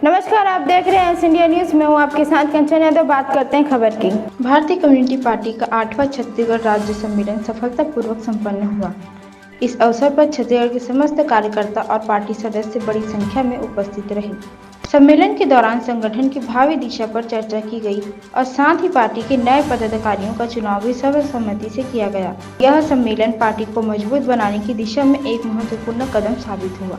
नमस्कार, आप देख रहे हैं इंडिया न्यूज़। मैं हूं आपके साथ कंचन यादव। बात करते हैं खबर की। भारतीय कम्युनिस्ट पार्टी का 8वां छत्तीसगढ़ राज्य सम्मेलन सफलतापूर्वक संपन्न हुआ। इस अवसर पर छत्तीसगढ़ के समस्त कार्यकर्ता और पार्टी सदस्य बड़ी संख्या में उपस्थित रहे। सम्मेलन के दौरान संगठन की भावी दिशा पर चर्चा की गई और साथ ही पार्टी के नए पदाधिकारियों का चुनाव भी सर्वसम्मति से किया गया। यह सम्मेलन पार्टी को मजबूत बनाने की दिशा में एक महत्वपूर्ण कदम साबित हुआ।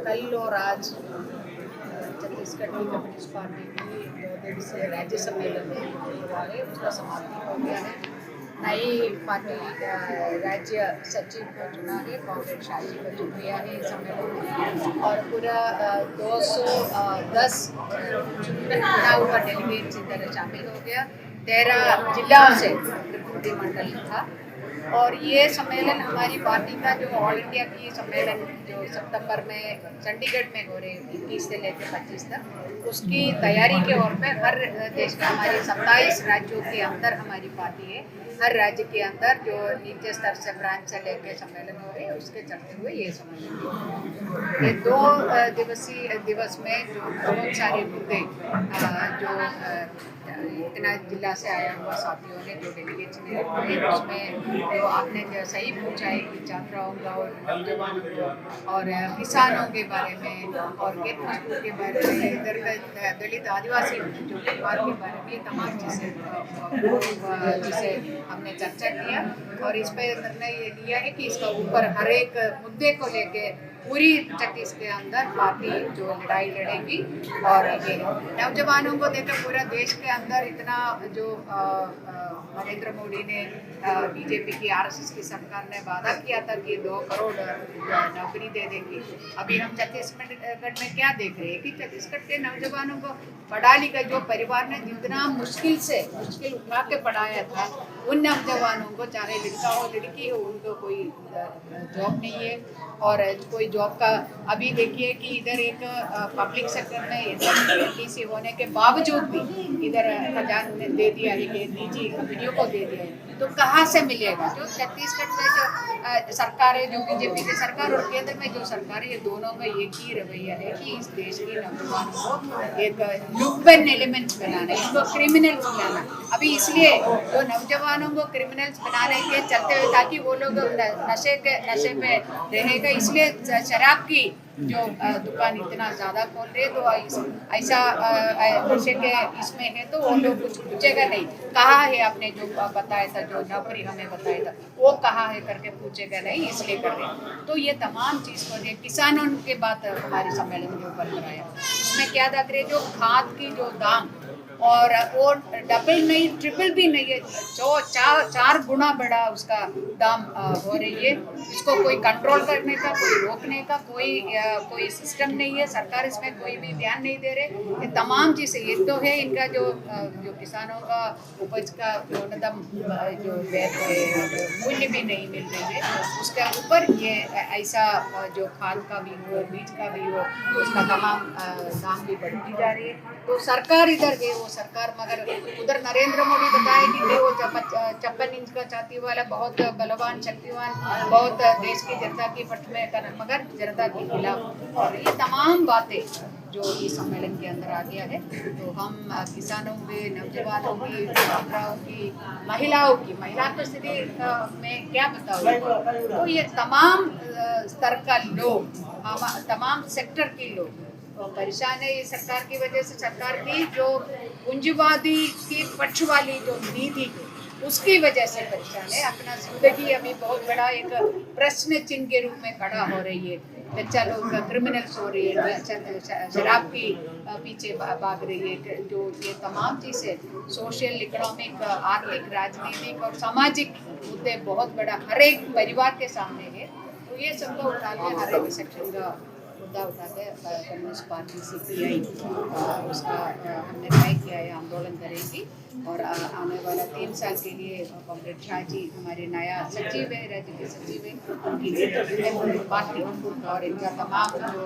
कल और आज छत्तीसगढ़ की कम्युनिस्ट पार्टी की 2 दिवसीय राज्य सम्मेलन हुआ है, उसका समाप्ति हो गया है। नई पार्टी राज्य सचिव को चुना है, कॉमरेड शाजी को चुन लिया है इस सम्मेलन में, और पूरा 210 चुना हुआ डेलीगेट्स इधर शामिल हो गया। 13 जिलाओं से प्रतिनिधिमंडल था। और ये सम्मेलन हमारी पार्टी का जो ऑल इंडिया की सम्मेलन जो सितंबर में चंडीगढ़ में हो रहे 21 से लेकर 25 तक, उसकी तैयारी के ओर पे हर देश में हमारी 27 राज्यों के अंदर हमारी पार्टी है। हर राज्य के अंदर जो नीचे स्तर से ब्रांच से लेकर सम्मेलन हो रहे हैं, उसके चलते हुए ये सम्मेलन। ये 2 दिवसीय दिवस में जो बहुत सारे मुद्दे जो इतना जिला से आया हुआ साथियों ने जो डेलीगेट्स ने रखे, उसमें जो आपने जो सही पूछा है कि छात्राओं का और नौजवानों को और किसानों के बारे में और खेत मजदूर के बारे में, इधर का दलित आदिवासी जो परिवार के बारे में, तमाम चीज़ें जिसे हमने चर्चा किया और इस पर निर्णय ये लिया है कि इसका ऊपर हर एक मुद्दे को लेके पूरी छत्तीसगढ़ के अंदर पार्टी जो लड़ाई लड़ेगी। और ये नौजवानों को देखकर पूरा देश के अंदर इतना जो नरेंद्र मोदी ने बीजेपी की आरएसएस की सरकार ने वादा किया था कि 2 करोड़ नौकरी दे देगी। अभी हम छत्तीसगढ़ में क्या देख रहे हैं कि छत्तीसगढ़ के नौजवानों को पढ़ा लिखा जो परिवार ने जितना मुश्किल उठा के पढ़ाया था, उन नौजवानों को चाहे लड़का हो लड़की हो, उनको कोई जॉब नहीं है। और कोई जॉब का अभी देखिए कि इधर एक पब्लिक सेक्टर में एलटीसी होने के बावजूद भी इधर खजान ने दे दिया है कि निजी कंपनियों को दे दिया है, तो कहाँ से मिलेगा? जो छत्तीसगढ़ में जो सरकार है, जो बीजेपी की सरकार और केंद्र में जो सरकार है, ये दोनों का एक ही रवैया है कि इस देश के नौजवानों को एक लुकबन एलिमेंट्स बनाना, इनको क्रिमिनल्स बनाना। अभी इसलिए जो नौजवानों को क्रिमिनल्स बनाने के चलते हुए ताकि वो लोग नशे में रहेगा, इसलिए शराब की जो दुकान इतना ज़्यादा खोल रहे, तो ऐसा नशे के इसमें है तो वो लोग कुछ पूछेगा नहीं, कहाँ है आपने जो बताया था, जो नौकरी हमें बताया था वो कहाँ है करके पूछेगा नहीं, इसलिए कर रहे हैं। तो ये तमाम चीज़ को किसानों के बात हमारे सम्मेलन के ऊपर कराया, उसमें क्या देख रहे जो खाद की जो दाम और वो डबल नहीं ट्रिपल भी नहीं है, जो 4 गुना बड़ा उसका दाम हो रही है। इसको कोई कंट्रोल करने का, कोई रोकने का कोई सिस्टम नहीं है। सरकार इसमें कोई भी ध्यान नहीं दे रहे। ये तमाम चीज़ें ये तो है इनका जो किसानों का उपज का न्यूनतम जो मूल्य भी नहीं मिल रही है, उसके ऊपर ये ऐसा जो खाद का भी हो, बीज का भी हो, उसका तमाम दाम भी बढ़ती जा रही है। तो सरकार इधर गए, वो सरकार मगर उधर नरेंद्र मोदी बताए कि वो 56 इंच का छाती वाला बहुत बलवान शक्तिवान, बहुत देश की जनता की पक्ष में कर, मगर जनता के खिलाफ। और ये तमाम बातें जो इस सम्मेलन के अंदर आ गया है, तो हम किसानों के, नौजवानों की, छात्राओं की, महिलाओं की स्थिति में क्या बताओ, तो ये तमाम स्तर का लोग, तमाम सेक्टर के लोग परेशान है। ये सरकार की वजह से, सरकार की जो पूंजीवादी की पक्ष वाली जो नीति उसकी वजह से परेशान है। अपना जिंदगी अभी बहुत बड़ा एक प्रश्न चिन्ह के रूप में खड़ा हो रही है। बच्चा लोग क्रिमिनल्स हो रही है, शराब की पीछे भाग रही है। जो ये तमाम चीज़ें सोशल, इकोनॉमिक, आर्थिक, राजनीतिक और सामाजिक मुद्दे बहुत बड़ा हर एक परिवार के सामने है। तो ये सबको उठा के हर एक सेक्शन का मुद्दा उठा के कम्युनिस्ट पार्टी CPI उसका हमने तय किया है, आंदोलन करेगी। और आने वाला 3 साल के लिए कॉमरेड शाजी हमारे नया सचिव है, राज्य के सचिव है, उनकी नेतृत्व में पार्टी और इनका तमाम जो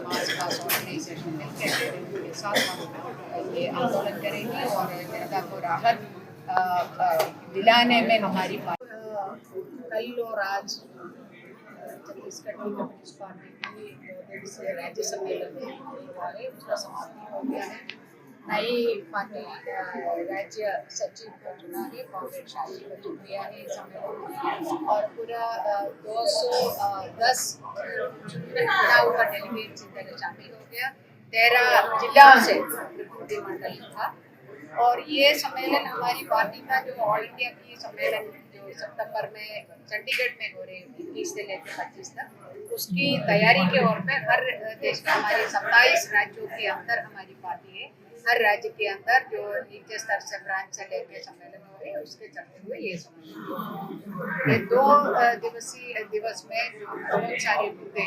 मास पास ऑर्गेनाइजेशन मिलकर उनके साथ ये आंदोलन करेंगे और जनता को राहत दिलाने में हमारी पार्टी। कल और आज छत्तीसगढ़ की कम्युनिस्ट पार्टी की 2 दिवसीय राज्य सम्मेलन हुआ है, उसका समाप्ति हो गया है। नई पार्टी राज्य सचिव को चुना है, कॉमरेड शाही को चुन लिया है इस सम्मेलन में, और पूरा 210 चुना हुआ डेलीगेट इधर शामिल हो गया। 13 जिलाओं से प्रतिनिधिमंडल था। और ये सम्मेलन हमारी पार्टी का जो ऑल इंडिया की सम्मेलन जो सितंबर में चंडीगढ़ में हो रही है 21 से लेकर 25 तक, उसकी तैयारी के ओर में हर देश में हमारे 27 राज्यों के अंदर हमारी पार्टी है। हर राज्य के अंदर जो नीचे स्तर से ब्रांच से लेकर सम्मेलन हो रहे हैं, उसके चलते हुए ये सम्मेलन, ये 2 दिवसीय दिवस में बहुत सारे मुद्दे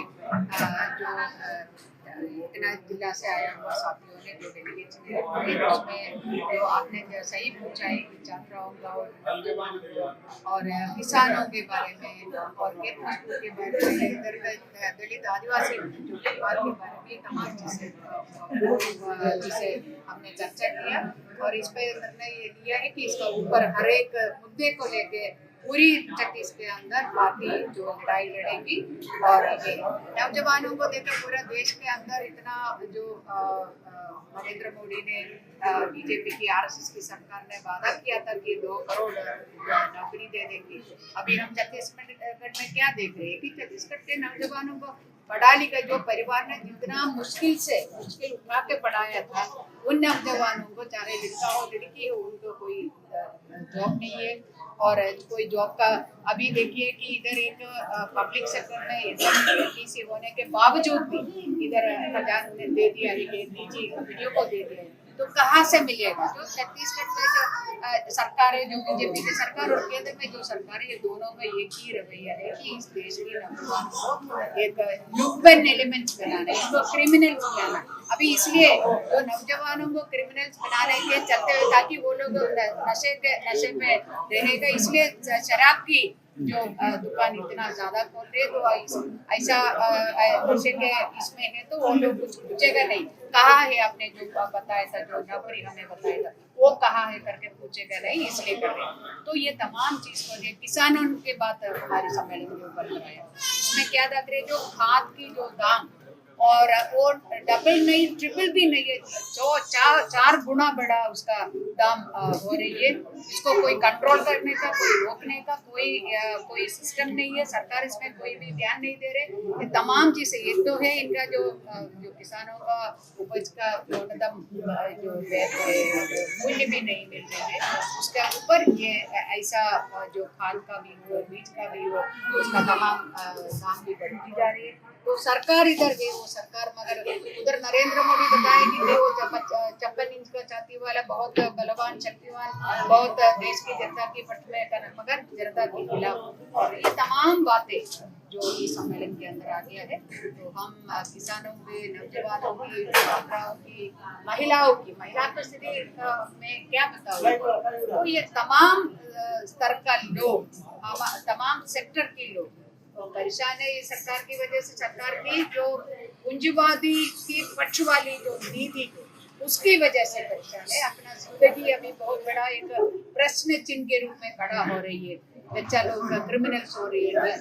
जो इतना जिला से आया हुआ साथियों ने जो डेलीगेट्स ने रखे, उसमें जो आपने सही पूछा है कि छात्राओं का और नौजवानों को और किसानों के बारे में और खेत मजदूर के बारे में, इधर दलित आदिवासी जो परिवार के बारे में तमाम जिसे हमने चर्चा किया। और इस पर निर्णय ये लिया है कि इसका ऊपर हर एक मुद्दे को लेके पूरी छत्तीस के अंदर पार्टी जो लड़ाई लड़ेगी। और ये नौजवानों को देखकर पूरा देश के अंदर इतना जो नरेंद्र मोदी ने बीजेपी की आरएसएस की सरकार ने वादा किया था कि 2 करोड़ नौकरी दे देंगी। अभी हम छत्तीसगढ़ में क्या देख रहे हैं कि छत्तीसगढ़ के नौजवानों को पढ़ा लिखा जो परिवार ने जितना मुश्किल उठा के पढ़ाया था, उन नौजवानों को चाहे लड़का हो लड़की हो, उनको कोई जॉब नहीं है। और कोई जॉब का अभी देखिए कि इधर एक पब्लिक सेक्टर में टीसी होने के बावजूद भी इधर खजान ने दे दिया है, निजी कंपनियों को दे दिया है, तो कहाँ से मिलेगा? जो छत्तीसगढ़ में जो सरकार है, जो बीजेपी की सरकार और केंद्र में जो सरकार है, ये दोनों में एक ही रवैया है कि इस देश के नौजवानों को एक ह्यूमन एलिमेंट्स बनाना, इनको क्रिमिनल्स बनाना। अभी इसलिए जो नौजवानों को क्रिमिनल्स बनाने के चलते हुए ताकि वो लोग नशे पे रहेगा, इसलिए शराब की जो दुकान इतना ज्यादा खोल रहे, तो ऐसा नशे के इसमें है तो वो लोग कुछ पूछेगा नहीं, कहाँ है आपने जो बताया था, जो नौकरी हमें बताया था वो कहाँ है करके पूछेगा नहीं, इसलिए कर रहे हैं। तो ये तमाम चीज को किसानों के बात हमारे सम्मेलन के ऊपर कराया, उसमें क्या देख रहे जो खाद की जो दाम और वो डबल नहीं ट्रिपल भी नहीं है, जो 4 गुना बड़ा उसका दाम हो रही है। इसको कोई कंट्रोल करने का, कोई रोकने का कोई सिस्टम नहीं है। सरकार इसमें कोई भी ध्यान नहीं दे रहे। ये तमाम चीजें एक तो है इनका जो किसानों का उपज का न्यूनतम जो मूल्य भी नहीं मिल रही है, उसके ऊपर ये ऐसा जो खाद का भी हो, बीज का भी हो, उसका तमाम दाम भी बढ़ती जा रही है। तो सरकार इधर गई, वो सरकार मगर उधर नरेंद्र मोदी बताए कि वो 56 इंच का छाती वाला बहुत बलवान शक्तिवान, बहुत देश की जनता की पट में मगर जनता के खिलाफ। और ये तमाम बातें जो इस सम्मेलन के अंदर आ गया है, तो हम किसानों के, नौजवानों की, छात्राओं की, महिला की स्थिति में क्या बताओ, तो ये तमाम स्तर का लोग, तमाम सेक्टर के लोग परेशान है। ये सरकार की वजह से, सरकार की जो पूंजीवादी की पक्ष वाली जो नीति उसकी वजह से परेशान है। अपना जिंदगी अभी बहुत बड़ा एक प्रश्न चिन्ह के रूप में खड़ा हो रही है। बच्चा लोग क्रिमिनल्स हो रही है,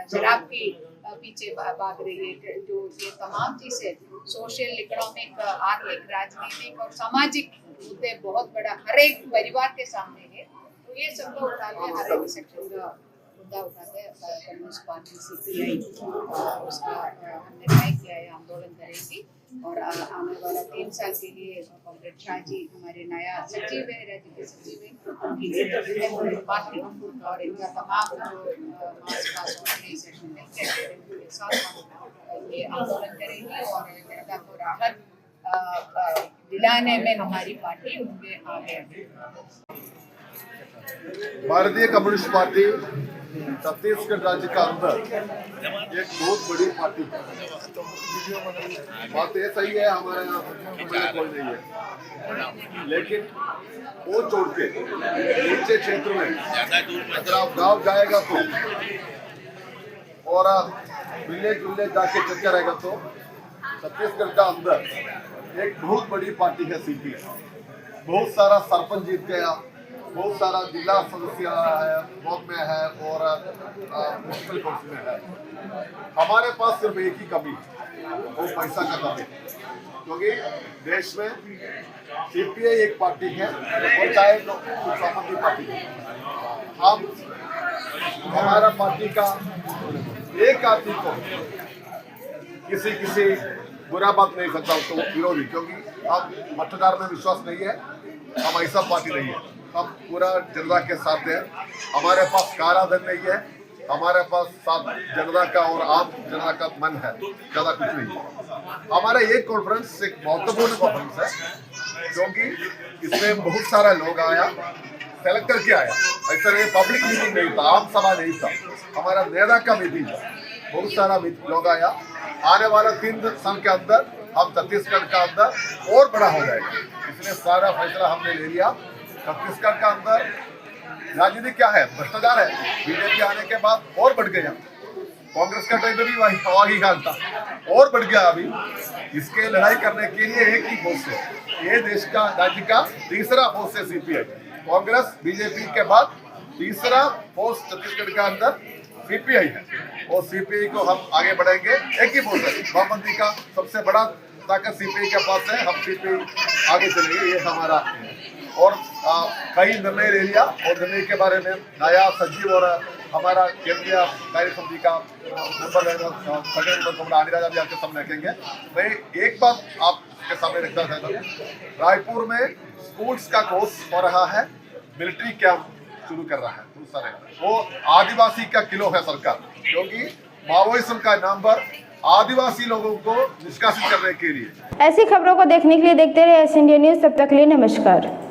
शराब की पीछे भाग रही है। जो ये तमाम चीजें सोशल, इकोनॉमिक, आर्थिक, राजनीतिक और सामाजिक मुद्दे बहुत बड़ा हर एक परिवार के सामने है। तो ये सबको उठाने हर एक सेक्शन का उठाते कम्युनिस्ट पार्टी CPI उसका हमने तय किया है, आंदोलन करेगी। और आने वाला 3 साल के लिए कॉमरेड शाह जी हमारे नया सचिव है, राज्य के सचिव है, उनकी पार्टी और इनका तमाम जो मास पास ऑर्गेनाइजेशन के साथ ये आंदोलन करेगी और जनता को राहत दिलाने में हमारी पार्टी उनके आगे है। भारतीय कम्युनिस्ट पार्टी छत्तीसगढ़ राज्य का अंदर एक बहुत बड़ी पार्टी है। बात ये सही है, हमारे यहाँ कोई नहीं है, लेकिन वो छोड़ के नीचे क्षेत्र में अगर आप गांव जाएगा तो और विलेज जाके चेक करेगा तो छत्तीसगढ़ का अंदर एक बहुत बड़ी पार्टी है CPI। बहुत सारा सरपंच जीत गया, बहुत सारा जिला सदस्य है, ब्लॉक में है और म्यूनिसिपल काउंसिल में है। हमारे पास सिर्फ एक ही कमी है, वो पैसा का कमी है। क्योंकि देश में सीपीआई एक पार्टी है और चाहे कुछ आम आदमी पार्टी है। हम हमारा पार्टी का एक आदमी को किसी बुरा बात नहीं सकता, उसको विरोधी, क्योंकि हम मतदार में विश्वास नहीं है। हम ऐसा पार्टी नहीं है, हम पूरा जनता के साथ हैं। हमारे पास काला धन नहीं है, हमारे पास साथ जनता का और आम जनता का मन है, ज्यादा कुछ नहीं है। हमारा ये कॉन्फ्रेंस एक महत्वपूर्ण कॉन्फ्रेंस है, क्योंकि इसमें बहुत सारा लोग आया, सेलेक्ट करके आया। ऐसा नहीं पब्लिक मीटिंग नहीं था, आम सभा नहीं था, हमारा नेता का मीटिंग था। बहुत सारा लोग आया। आने वाला 3 साल के अंदर हम छत्तीसगढ़ का अंदर और बड़ा हो जाएगा, इसलिए सारा फैसला हमने ले लिया। छत्तीसगढ़ का अंदर राजनीति क्या है, भ्रष्टाचार है। बीजेपी आने के बाद और बढ़ गया, कांग्रेस का टाइम में भी वही हाल था, और बढ़ गया। अभी इसके लड़ाई करने के लिए एक ही फोर्स है, ये देश का राज्य का तीसरा फोर्स है सीपीआई। कांग्रेस बीजेपी के बाद तीसरा फोर्स छत्तीसगढ़ का अंदर सीपीआई है, और सीपीआई को हम आगे बढ़ाएंगे। एक ही फोर्स है, वामपंथी का सबसे बड़ा ताकत सीपीआई के पास है, हम सीपीआई आगे चलेंगे, ये हमारा। और कई निर्णय ले लिया, और निर्णय के बारे में नया सचिव और हमारा केंद्रीय कार्य समिति का नंबर अनिराजा भी आपके सामने रखेंगे। मैं एक बात आपके सामने रखना चाहता हूँ, रायपुर में स्कूल्स का कोर्स हो रहा है, मिलिट्री कैंप शुरू कर रहा है बहुत सारे, वो आदिवासी का किलो है सरकार, क्योंकि माओइज्म का नाम पर आदिवासी लोगों को निष्कासित करने के लिए। ऐसी खबरों को देखने के लिए देखते रहे एस इंडिया न्यूज। तब तक के लिए नमस्कार।